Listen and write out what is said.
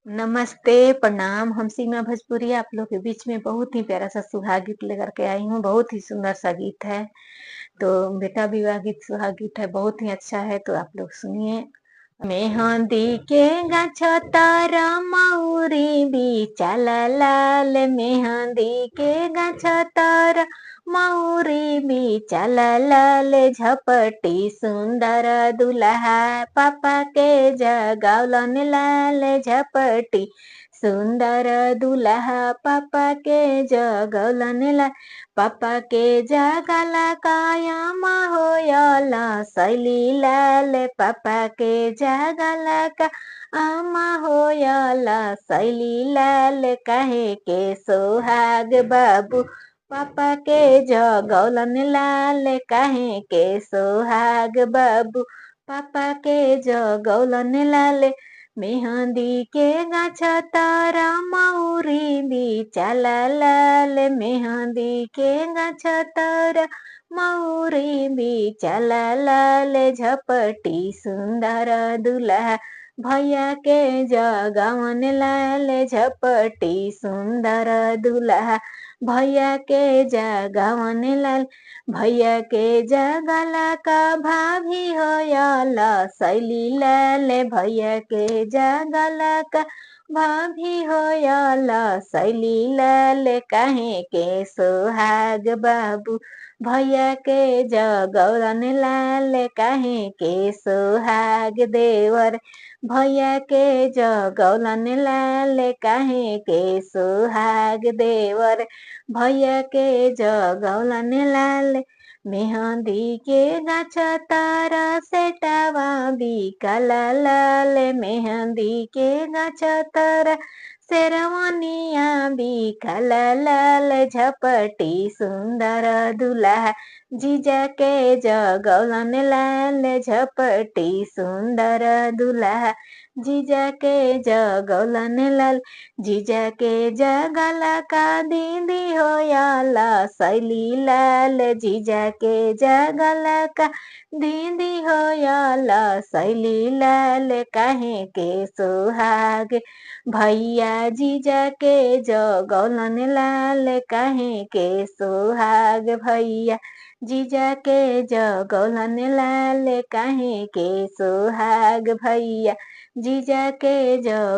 नमस्ते, प्रणाम। हम सीमा भोजपुरिया आप लोग के बीच में बहुत ही प्यारा सा सुहाग गीत लेकर के आई हूँ। बहुत ही सुंदर सा गीत है। तो बेटा विवाह गीत सुहाग गीत है, बहुत ही अच्छा है, तो आप लोग सुनिए। मेहंदी के गछतर मौरी बिचल लाल, मेहंदी के गछतर मौरी बिचल लाल, झपटी सुंदर दुल्हा पापा के जगौलन लाल, झपटी सुंदर दुल्हा पापा के जगौलन लाल। पापा के जगला कायम होयला सैली लाल, पापा के जगला का आमा होयला सैली लाल, कहे के सोहाग बाबू पापा के जगौलन लाल, कहे के सोहाग बाबू पापा के जगौलन लाल। मेहंदी के गछतर मौरी बिचल लाल, मेहंदी के गछतर मौरी बिचल लाल, झपटी सुंदर दुल्हा भैया के जगौलन लाल, झपटी सुंदर दुल्हा भैया के जगौलन लाल। भैया के जगला का भाभी होयला सैली लाल, भैया के जगला का भाभी होयला सैली लाल, कहे के सोहाग बाबू भैया के जगौलन लाल, कहे के सोहाग देवर भैया के जगौलन लाल, कहे के सोहाग देवर भैया के जगौलन लाल। मेहंदी के गछतर सेटवा बिकल लाल, मेहंदी के गछतर शेरवानिया बिकल लाल, झपटी सुंदर दुल्हा जीजा के जगौलन लाल, झपटी सुंदर दुल्हा जीजा के जगौलन लाल। जीजा के जगला का दीदी होयला सैली लाल, जीजा के जगला का दीदी होयला सैली लाल, कहे के सोहाग भैया जीजा के जगौलन लाल, कहे के सोहाग भैया जीजा के जगौलन लाल, कहे के सोहाग भैया जीजा के जग